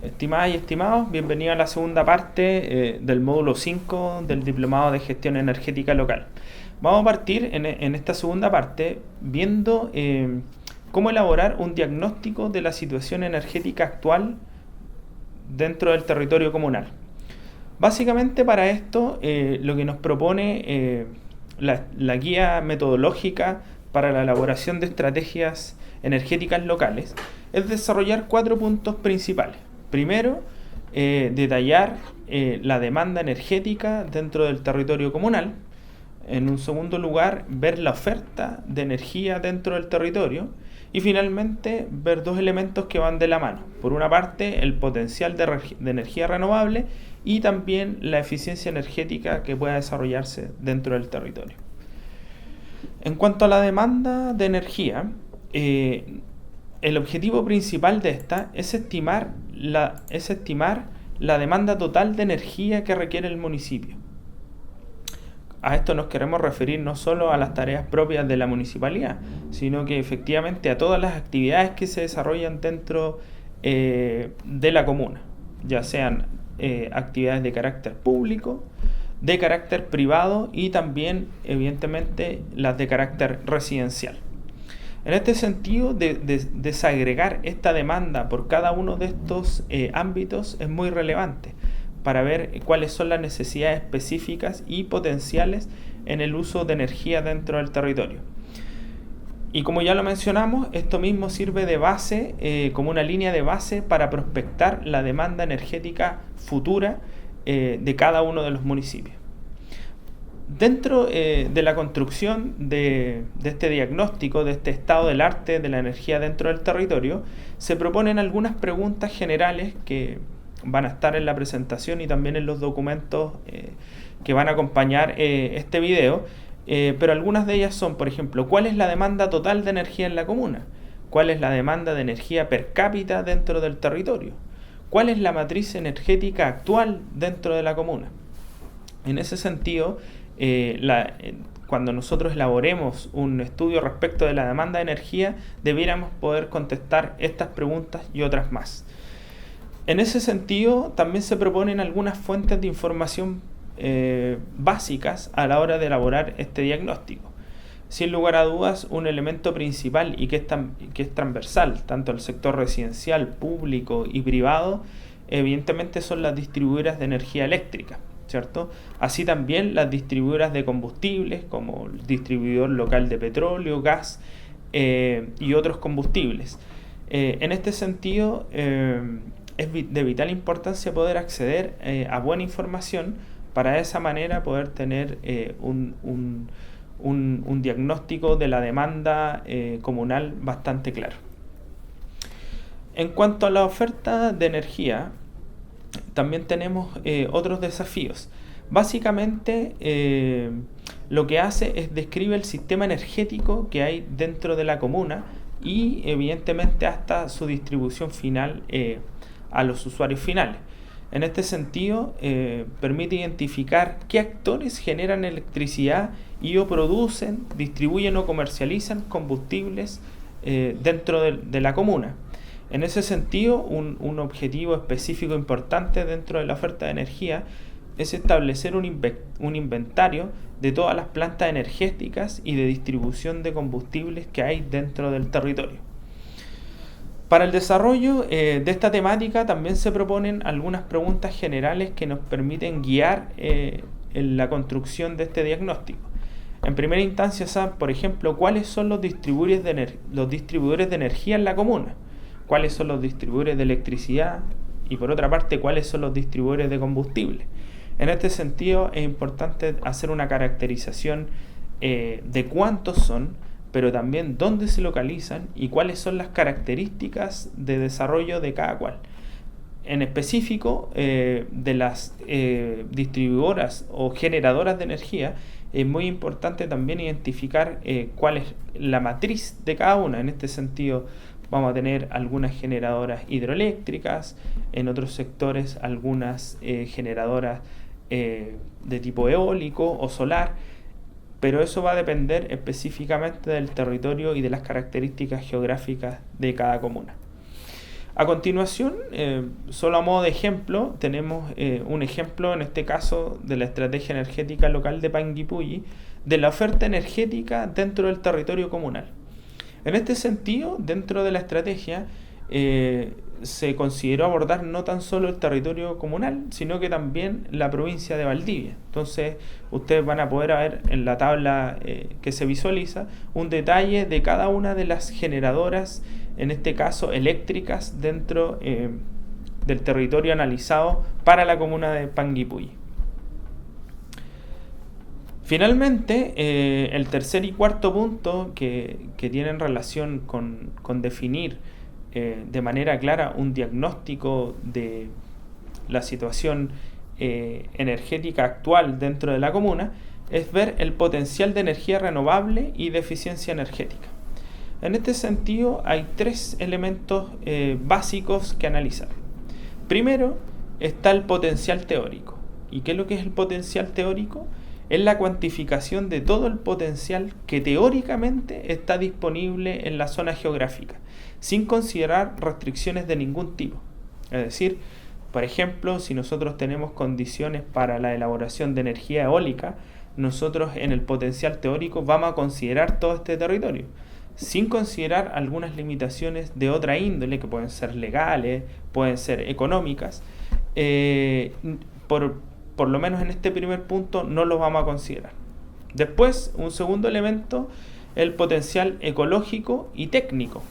Estimadas y estimados, bienvenidos a la segunda parte del módulo 5 del Diplomado de Gestión Energética Local. Vamos a partir en esta segunda parte viendo cómo elaborar un diagnóstico de la situación energética actual dentro del territorio comunal. Básicamente para esto lo que nos propone la guía metodológica para la elaboración de estrategias energéticas locales es desarrollar 4 puntos principales. Primero, detallar la demanda energética dentro del territorio comunal. En un segundo lugar, ver la oferta de energía dentro del territorio. Y finalmente, ver dos elementos que van de la mano. Por una parte, el potencial de energía renovable y también la eficiencia energética que pueda desarrollarse dentro del territorio. En cuanto a la demanda de energía, el objetivo principal de esta es estimar la demanda total de energía que requiere el municipio. A esto nos queremos referir no solo a las tareas propias de la municipalidad, sino que efectivamente a todas las actividades que se desarrollan dentro de la comuna, ya sean actividades de carácter público, de carácter privado y también, evidentemente, las de carácter residencial. En este sentido, desagregar esta demanda por cada uno de estos ámbitos es muy relevante para ver cuáles son las necesidades específicas y potenciales en el uso de energía dentro del territorio. Y como ya lo mencionamos, esto mismo sirve de base, como una línea de base para prospectar la demanda energética futura de cada uno de los municipios. Dentro de la construcción de este diagnóstico, de este estado del arte de la energía dentro del territorio, se proponen algunas preguntas generales que van a estar en la presentación y también en los documentos que van a acompañar este video, pero algunas de ellas son, por ejemplo, ¿cuál es la demanda total de energía en la comuna? ¿Cuál es la demanda de energía per cápita dentro del territorio? ¿Cuál es la matriz energética actual dentro de la comuna? En ese sentido, cuando nosotros elaboremos un estudio respecto de la demanda de energía, debiéramos poder contestar estas preguntas y otras más. En ese sentido, también se proponen algunas fuentes de información básicas a la hora de elaborar este diagnóstico. Sin lugar a dudas, un elemento principal y que es transversal, tanto al sector residencial, público y privado, evidentemente son las distribuidoras de energía eléctrica, ¿cierto? Así también las distribuidoras de combustibles, como el distribuidor local de petróleo, gas y otros combustibles. En este sentido, es de vital importancia poder acceder a buena información para de esa manera poder tener un diagnóstico de la demanda comunal bastante claro. En cuanto a la oferta de energía, también tenemos otros desafíos. Básicamente, lo que hace es describe el sistema energético que hay dentro de la comuna y evidentemente hasta su distribución final a los usuarios finales. En este sentido, permite identificar qué actores generan electricidad y o producen, distribuyen o comercializan combustibles dentro de la comuna. En ese sentido, un objetivo específico importante dentro de la oferta de energía es establecer un inventario de todas las plantas energéticas y de distribución de combustibles que hay dentro del territorio. Para el desarrollo de esta temática también se proponen algunas preguntas generales que nos permiten guiar en la construcción de este diagnóstico. En primera instancia, por ejemplo, cuáles son los distribuidores de energía en la comuna, cuáles son los distribuidores de electricidad y por otra parte cuáles son los distribuidores de combustible. En este sentido es importante hacer una caracterización de cuántos son, pero también dónde se localizan y cuáles son las características de desarrollo de cada cual. En específico, de las distribuidoras o generadoras de energía, es muy importante también identificar cuál es la matriz de cada una. En este sentido, vamos a tener algunas generadoras hidroeléctricas, en otros sectores algunas generadoras de tipo eólico o solar, pero eso va a depender específicamente del territorio y de las características geográficas de cada comuna. A continuación, solo a modo de ejemplo, tenemos un ejemplo en este caso de la estrategia energética local de Panguipulli, de la oferta energética dentro del territorio comunal. En este sentido, dentro de la estrategia, se consideró abordar no tan solo el territorio comunal, sino que también la provincia de Valdivia. Entonces, ustedes van a poder ver en la tabla que se visualiza un detalle de cada una de las generadoras, en este caso eléctricas, dentro del territorio analizado para la comuna de Panguipulli. Finalmente, el tercer y cuarto punto que tienen relación con definir de manera clara un diagnóstico de la situación energética actual dentro de la comuna es ver el potencial de energía renovable y de eficiencia energética. En este sentido hay tres elementos básicos que analizar. Primero está el potencial teórico. ¿Y qué es lo que es el potencial teórico? Es la cuantificación de todo el potencial que teóricamente está disponible en la zona geográfica, sin considerar restricciones de ningún tipo. Es decir, por ejemplo, si nosotros tenemos condiciones para la elaboración de energía eólica, nosotros en el potencial teórico vamos a considerar todo este territorio, sin considerar algunas limitaciones de otra índole, que pueden ser legales, pueden ser económicas. Por lo menos en este primer punto no lo vamos a considerar. Después, un segundo elemento, el potencial ecológico y técnico,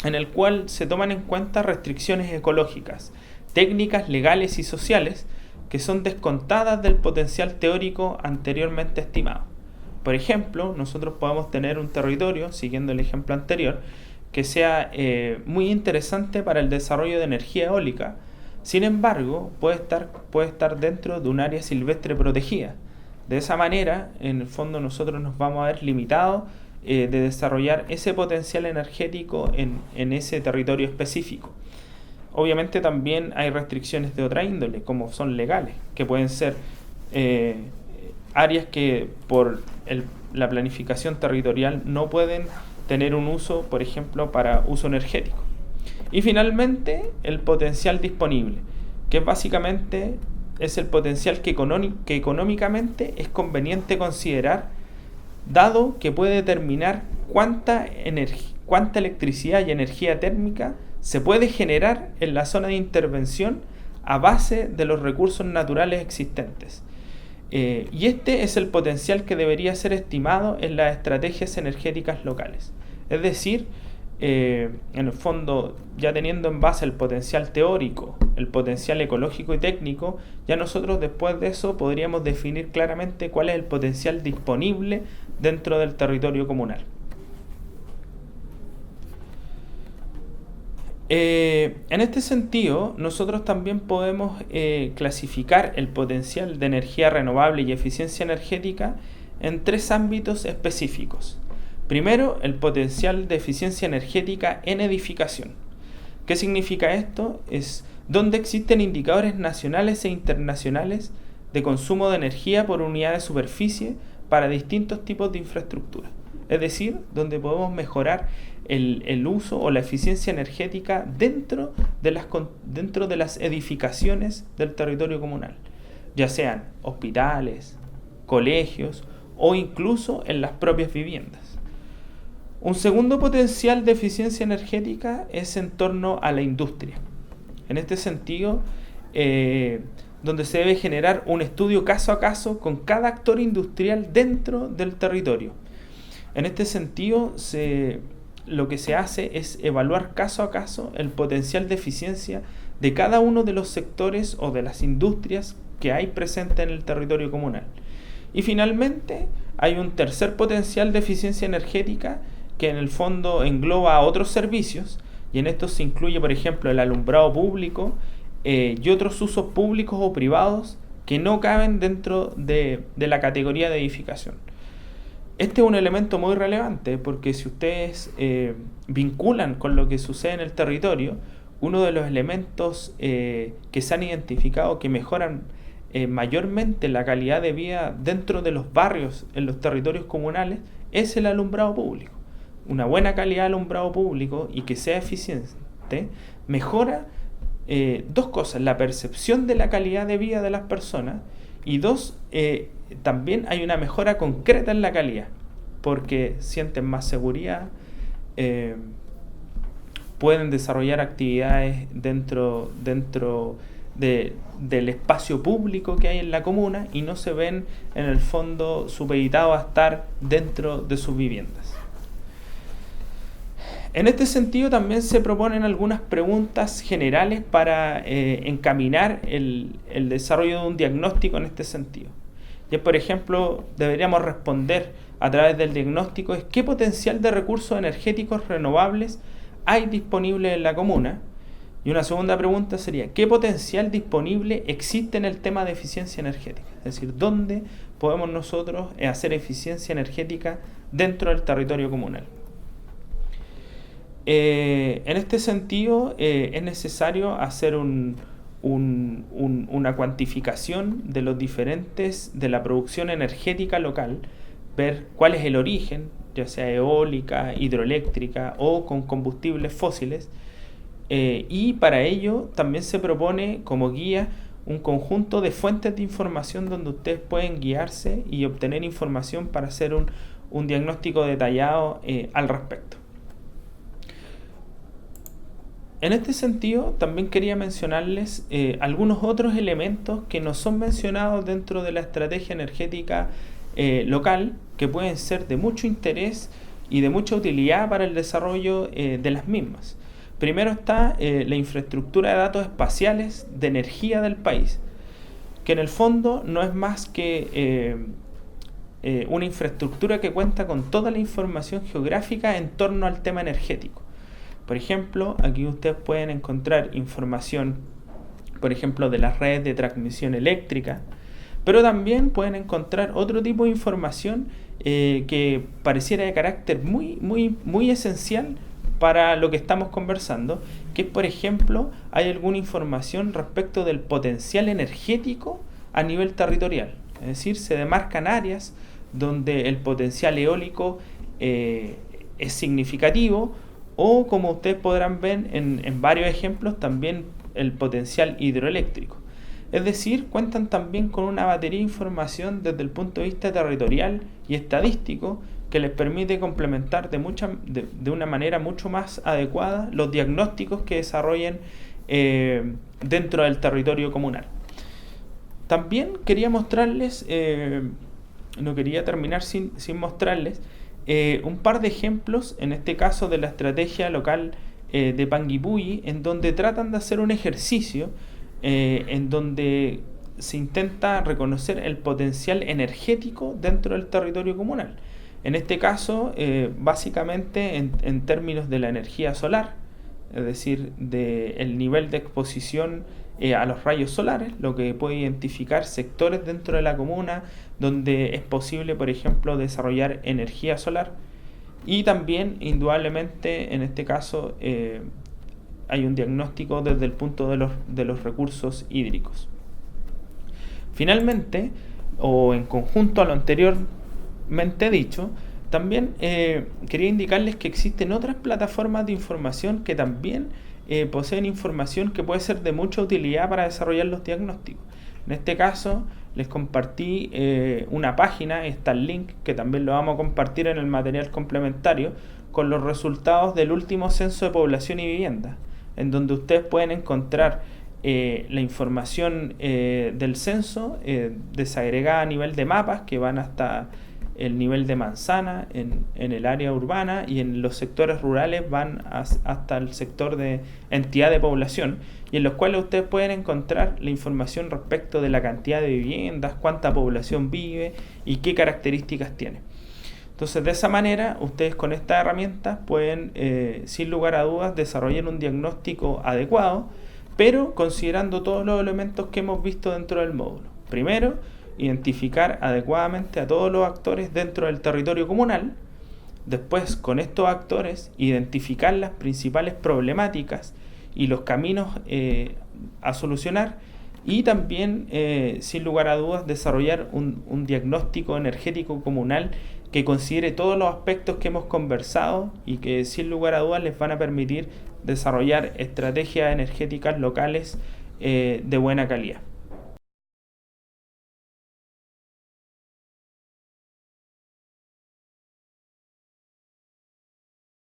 en el cual se toman en cuenta restricciones ecológicas, técnicas, legales y sociales que son descontadas del potencial teórico anteriormente estimado. Por ejemplo, nosotros podemos tener un territorio, siguiendo el ejemplo anterior, que sea muy interesante para el desarrollo de energía eólica. Sin embargo, puede estar dentro de un área silvestre protegida. De esa manera, en el fondo, nosotros nos vamos a ver limitados de desarrollar ese potencial energético en ese territorio específico. Obviamente también hay restricciones de otra índole, como son legales, que pueden ser áreas que por la planificación territorial no pueden tener un uso, por ejemplo, para uso energético. Y finalmente, el potencial disponible, que básicamente es el potencial que económicamente es conveniente considerar, dado que puede determinar cuánta electricidad y energía térmica se puede generar en la zona de intervención a base de los recursos naturales existentes. Y este es el potencial que debería ser estimado en las estrategias energéticas locales. Es decir, en el fondo, ya teniendo en base el potencial teórico, el potencial ecológico y técnico, ya nosotros después de eso podríamos definir claramente cuál es el potencial disponible dentro del territorio comunal. En este sentido, nosotros también podemos clasificar el potencial de energía renovable y eficiencia energética en tres ámbitos específicos. Primero, el potencial de eficiencia energética en edificación. ¿Qué significa esto? Es donde existen indicadores nacionales e internacionales de consumo de energía por unidad de superficie para distintos tipos de infraestructura. Es decir, donde podemos mejorar el uso o la eficiencia energética dentro de las edificaciones del territorio comunal, ya sean hospitales, colegios o incluso en las propias viviendas. Un segundo potencial de eficiencia energética es en torno a la industria. En este sentido, donde se debe generar un estudio caso a caso con cada actor industrial dentro del territorio. En este sentido, lo que se hace es evaluar caso a caso el potencial de eficiencia de cada uno de los sectores o de las industrias que hay presentes en el territorio comunal. Y finalmente, hay un tercer potencial de eficiencia energética que en el fondo engloba a otros servicios, y en esto se incluye, por ejemplo, el alumbrado público y otros usos públicos o privados que no caben dentro de la categoría de edificación. Este es un elemento muy relevante porque si ustedes vinculan con lo que sucede en el territorio, uno de los elementos que se han identificado que mejoran mayormente la calidad de vida dentro de los barrios, en los territorios comunales, es el alumbrado público. Una buena calidad de alumbrado público y que sea eficiente parte, mejora dos cosas: la percepción de la calidad de vida de las personas, y dos, también hay una mejora concreta en la calidad, porque sienten más seguridad, pueden desarrollar actividades dentro del espacio público que hay en la comuna y no se ven en el fondo supeditados a estar dentro de sus viviendas. En este sentido también se proponen algunas preguntas generales para encaminar el desarrollo de un diagnóstico en este sentido. Y por ejemplo, deberíamos responder a través del diagnóstico es: ¿qué potencial de recursos energéticos renovables hay disponible en la comuna? Y una segunda pregunta sería: ¿qué potencial disponible existe en el tema de eficiencia energética? Es decir, ¿dónde podemos nosotros hacer eficiencia energética dentro del territorio comunal? En este sentido, es necesario hacer una cuantificación de los diferentes de la producción energética local, ver cuál es el origen, ya sea eólica, hidroeléctrica o con combustibles fósiles, y para ello también se propone como guía un conjunto de fuentes de información donde ustedes pueden guiarse y obtener información para hacer un diagnóstico detallado al respecto. En este sentido, también quería mencionarles algunos otros elementos que no son mencionados dentro de la estrategia energética local, que pueden ser de mucho interés y de mucha utilidad para el desarrollo de las mismas. Primero está la infraestructura de datos espaciales de energía del país, que en el fondo no es más que una infraestructura que cuenta con toda la información geográfica en torno al tema energético. Por ejemplo, aquí ustedes pueden encontrar información, por ejemplo, de las redes de transmisión eléctrica, pero también pueden encontrar otro tipo de información que pareciera de carácter muy esencial para lo que estamos conversando, que es, por ejemplo, hay alguna información respecto del potencial energético a nivel territorial. Es decir, se demarcan áreas donde el potencial eólico es significativo, o como ustedes podrán ver en varios ejemplos, también el potencial hidroeléctrico. Es decir, cuentan también con una batería de información desde el punto de vista territorial y estadístico que les permite complementar de una manera mucho más adecuada los diagnósticos que desarrollen dentro del territorio comunal. También quería mostrarles, no quería terminar sin mostrarles un par de ejemplos, en este caso de la estrategia local de Panguipulli, en donde tratan de hacer un ejercicio en donde se intenta reconocer el potencial energético dentro del territorio comunal. En este caso, básicamente en términos de la energía solar, es decir, del nivel de exposición a los rayos solares, lo que puede identificar sectores dentro de la comuna donde es posible, por ejemplo, desarrollar energía solar. Y también, indudablemente, en este caso, hay un diagnóstico desde el punto de los recursos hídricos. Finalmente, o en conjunto a lo anteriormente dicho, también quería indicarles que existen otras plataformas de información que también poseen información que puede ser de mucha utilidad para desarrollar los diagnósticos. En este caso, les compartí una página, está el link, que también lo vamos a compartir en el material complementario, con los resultados del último censo de población y vivienda, en donde ustedes pueden encontrar la información del censo desagregada a nivel de mapas que van hasta el nivel de manzana en el área urbana, y en los sectores rurales van hasta el sector de entidad de población, y en los cuales ustedes pueden encontrar la información respecto de la cantidad de viviendas, cuánta población vive y qué características tiene. Entonces, de esa manera, ustedes con estas herramientas pueden, sin lugar a dudas, desarrollar un diagnóstico adecuado, pero considerando todos los elementos que hemos visto dentro del módulo. Primero, identificar adecuadamente a todos los actores dentro del territorio comunal. Después, con estos actores, identificar las principales problemáticas y los caminos a solucionar, y también, sin lugar a dudas, desarrollar un diagnóstico energético comunal que considere todos los aspectos que hemos conversado y que sin lugar a dudas les van a permitir desarrollar estrategias energéticas locales de buena calidad.